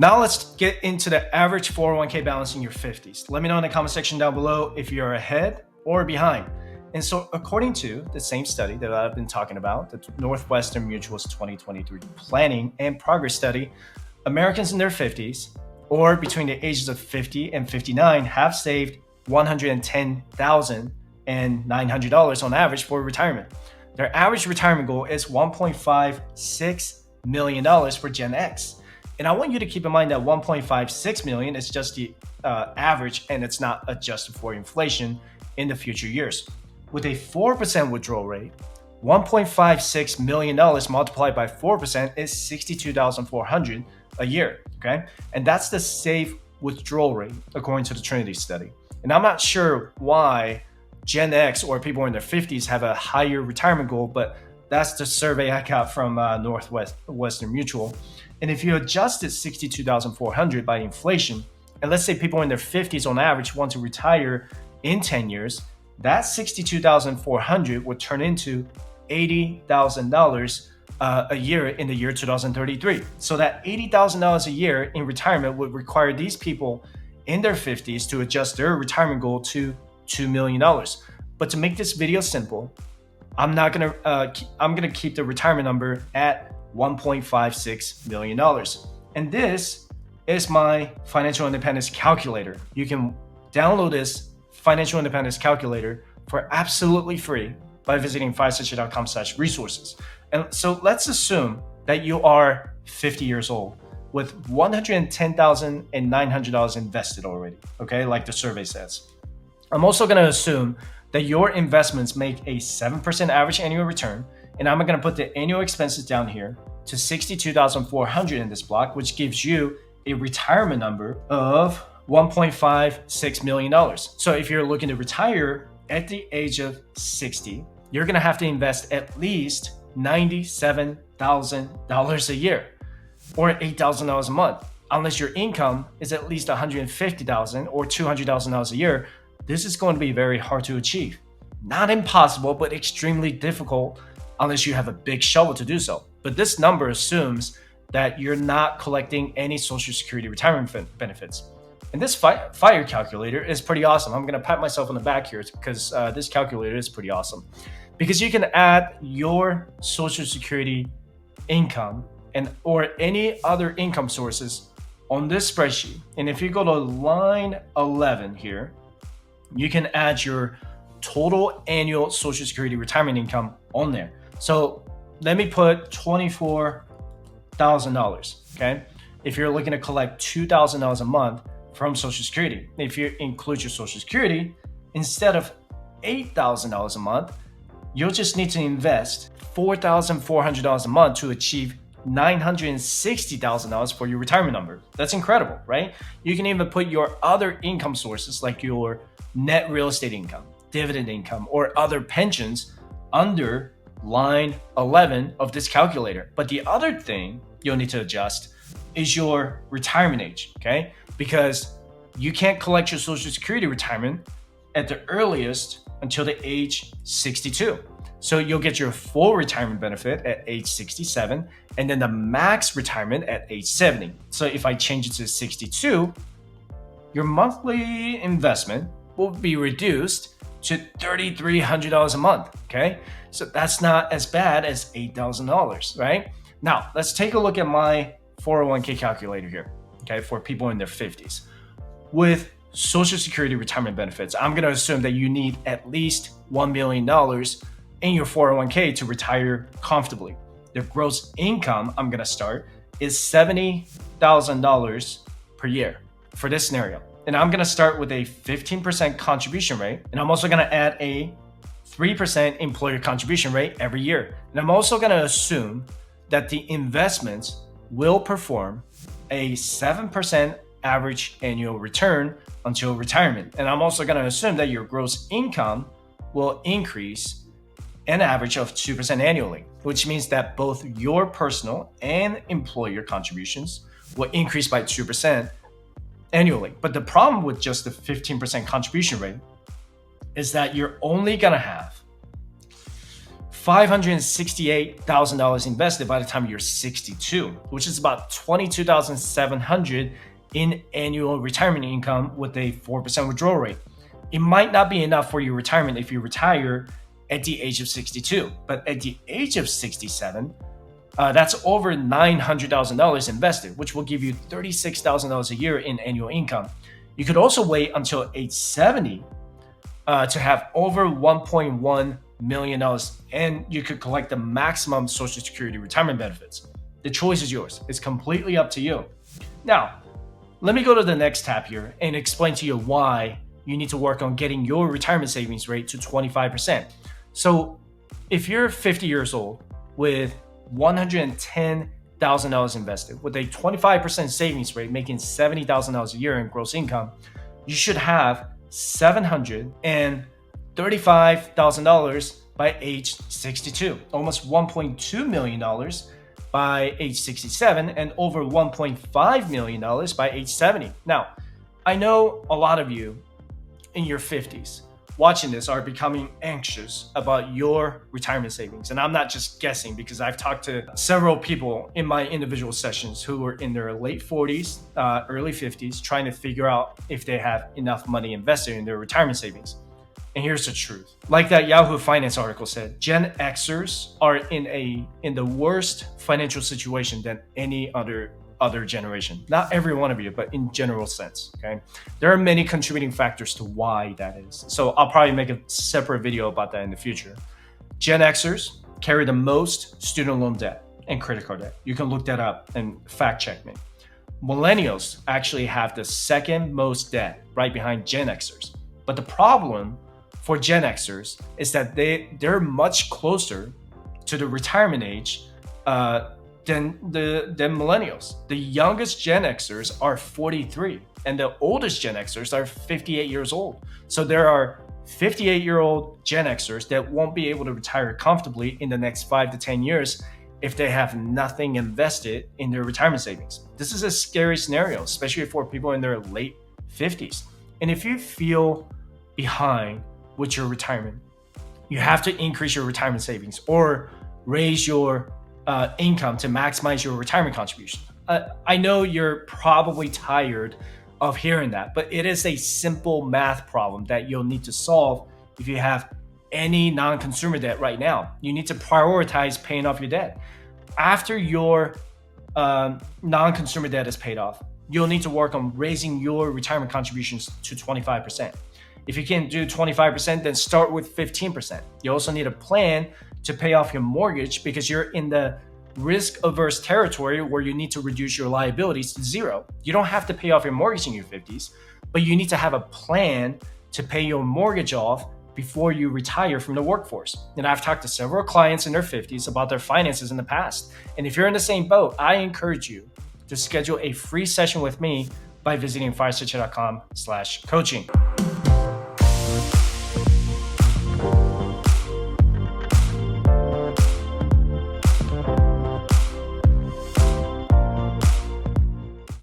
Now let's get into the average 401k balance in your 50s. Let me know in the comment section down below if you're ahead or behind. And so according to the same study that I've been talking about, the Northwestern Mutual's 2023 Planning and Progress Study, Americans in their 50s or between the ages of 50 and 59 have saved $110,900 on average for retirement. Their average retirement goal is $1.56 million for Gen X. And I want you to keep in mind that 1.56 million is just the average, and it's not adjusted for inflation in the future years. With a 4% withdrawal rate, $1.56 million multiplied by 4% is $62,400 a year, okay? And that's the safe withdrawal rate according to the Trinity study. And I'm not sure why Gen X or people in their 50s have a higher retirement goal, but that's the survey I got from Northwestern Mutual. And if you adjusted $62,400 by inflation, and let's say people in their 50s on average want to retire in 10 years, that $62,400 would turn into $80,000 a year in the year 2033. So that $80,000 a year in retirement would require these people in their 50s to adjust their retirement goal to $2 million. But to make this video simple, I'm gonna keep the retirement number at $1.56 million. And this is my financial independence calculator. You can download this financial independence calculator for absolutely free by visiting fivesuch.com/resources. And so let's assume that you are 50 years old with $110,900 invested already, okay, like the survey says. I'm also gonna assume that your investments make a 7% average annual return, and I'm gonna put the annual expenses down here to $62,400 in this block, which gives you a retirement number of $1.56 million. So if you're looking to retire at the age of 60, you're gonna have to invest at least $97,000 a year or $8,000 a month. Unless your income is at least $150,000 or $200,000 a year, this is going to be very hard to achieve. Not impossible, but extremely difficult unless you have a big shovel to do so. But this number assumes that you're not collecting any Social Security retirement benefits. And this FIRE calculator is pretty awesome. I'm gonna pat myself on the back here because this calculator is pretty awesome. Because you can add your Social Security income or any other income sources on this spreadsheet. And if you go to line 11 here, you can add your total annual Social Security retirement income on there. So let me put $24,000, okay? If you're looking to collect $2,000 a month from Social Security, if you include your Social Security, instead of $8,000 a month, you'll just need to invest $4,400 a month to achieve $960,000 for your retirement number. That's incredible, right? You can even put your other income sources like your net real estate income, dividend income, or other pensions under line 11 of this calculator. But the other thing you'll need to adjust is your retirement age, okay? Because you can't collect your Social Security retirement at the earliest until the age 62. So you'll get your full retirement benefit at age 67 and then the max retirement at age 70. So if I change it to 62, your monthly investment will be reduced to $3,300 a month, okay? So that's not as bad as $8,000, right? Now, let's take a look at my 401k calculator here, okay, for people in their 50s. With Social Security retirement benefits, I'm gonna assume that you need at least $1 million in your 401k to retire comfortably. The gross income I'm gonna start is $70,000 per year for this scenario. And I'm gonna start with a 15% contribution rate. And I'm also gonna add a 3% employer contribution rate every year. And I'm also gonna assume that the investments will perform a 7% average annual return until retirement. And I'm also gonna assume that your gross income will increase an average of 2% annually, which means that both your personal and employer contributions will increase by 2% annually. But the problem with just the 15% contribution rate is that you're only gonna have $568,000 invested by the time you're 62, which is about $22,700 in annual retirement income with a 4% withdrawal rate. It might not be enough for your retirement if you retire at the age of 62, but at the age of 67, that's over $900,000 invested, which will give you $36,000 a year in annual income. You could also wait until age 70 to have over $1.1 million, and you could collect the maximum Social Security retirement benefits. The choice is yours. It's completely up to you. Now, let me go to the next tab here and explain to you why you need to work on getting your retirement savings rate to 25%. So if you're 50 years old with $110,000 invested with a 25% savings rate, making $70,000 a year in gross income, you should have $735,000 by age 62, almost $1.2 million by age 67, and over $1.5 million by age 70. Now, I know a lot of you in your 50s watching this are becoming anxious about your retirement savings. And I'm not just guessing, because I've talked to several people in my individual sessions who are in their late 40s, early 50s, trying to figure out if they have enough money invested in their retirement savings. And here's the truth. Like that Yahoo Finance article said, Gen Xers are in the worst financial situation than any other generation. Not every one of you, but in general sense, okay? There are many contributing factors to why that is. So I'll probably make a separate video about that in the future. Gen Xers carry the most student loan debt and credit card debt. You can look that up and fact check me. Millennials actually have the second most debt, right behind Gen Xers. But the problem for Gen Xers is that they're much closer to the retirement age than millennials. The youngest Gen Xers are 43, and the oldest Gen Xers are 58 years old. So there are 58-year-old Gen Xers that won't be able to retire comfortably in the next 5 to 10 years if they have nothing invested in their retirement savings. This is a scary scenario, especially for people in their late 50s. And if you feel behind with your retirement, you have to increase your retirement savings or raise your income to maximize your retirement contribution. I know you're probably tired of hearing that, but it is a simple math problem that you'll need to solve if you have any non-consumer debt right now. You need to prioritize paying off your debt. After your non-consumer debt is paid off, you'll need to work on raising your retirement contributions to 25%. If you can't do 25%, then start with 15%. You also need a plan to pay off your mortgage because you're in the risk-averse territory where you need to reduce your liabilities to zero. You don't have to pay off your mortgage in your 50s, but you need to have a plan to pay your mortgage off before you retire from the workforce. And I've talked to several clients in their 50s about their finances in the past. And if you're in the same boat, I encourage you to schedule a free session with me by visiting firestitcher.com/coaching.